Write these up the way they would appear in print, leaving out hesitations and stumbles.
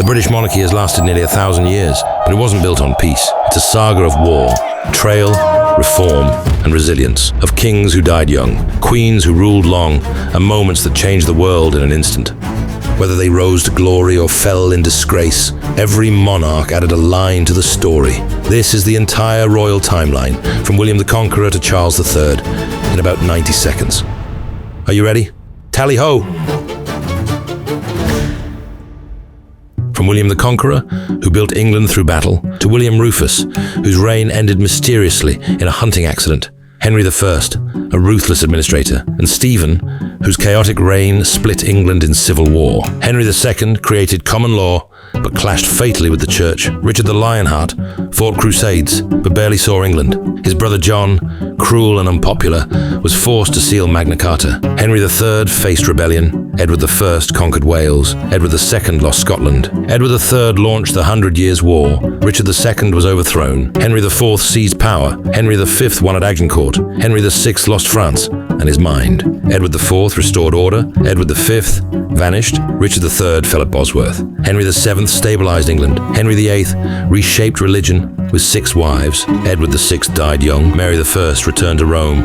The British monarchy has lasted nearly 1,000 years, but it wasn't built on peace. It's a saga of war, betrayal, reform, and resilience, of kings who died young, queens who ruled long, and moments that changed the world in an instant. Whether they rose to glory or fell in disgrace, every monarch added a line to the story. This is the entire royal timeline, from William the Conqueror to Charles III, in about 90 seconds. Are you ready? Tally ho! From William the Conqueror, who built England through battle, to William Rufus, whose reign ended mysteriously in a hunting accident, Henry I, a ruthless administrator, and Stephen, whose chaotic reign split England in civil war. Henry II created common law, but clashed fatally with the church. Richard the Lionheart fought crusades, but barely saw England. His brother John, cruel and unpopular, was forced to seal Magna Carta. Henry III faced rebellion. Edward I conquered Wales. Edward II lost Scotland. Edward III launched the 100 Years' War. Richard II was overthrown. Henry IV seized power. Henry V won at Agincourt. Henry VI lost France and his mind. Edward IV restored order. Edward V vanished. Richard III fell at Bosworth. Henry VII stabilized England. Henry VIII reshaped religion with 6 wives. Edward VI died young. Mary I returned to Rome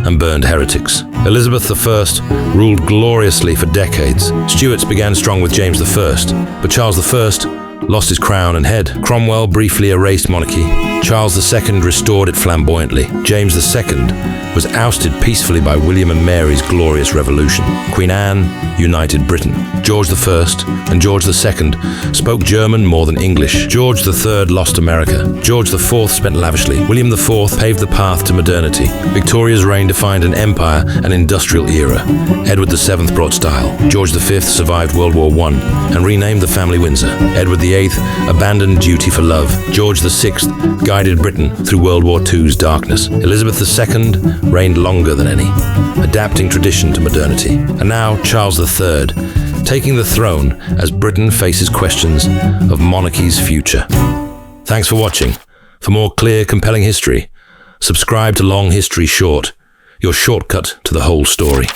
and burned heretics. Elizabeth I ruled gloriously for decades. Stuarts began strong with James I, but Charles I lost his crown and head. Cromwell briefly erased monarchy. Charles II restored it flamboyantly. James II was ousted peacefully by William and Mary's glorious revolution. Queen Anne united Britain. George I and George II spoke German more than English. George III lost America. George IV spent lavishly. William IV paved the path to modernity. Victoria's reign defined an empire and industrial era. Edward VII brought style. George V survived World War I and renamed the family Windsor. Edward VIII abandoned duty for love. George VI guided Britain through World War II's darkness. Elizabeth II reigned longer than any, adapting tradition to modernity. And now Charles III, taking the throne as Britain faces questions of monarchy's future. Thanks for watching. For more clear, compelling history, subscribe to Long History Short, your shortcut to the whole story.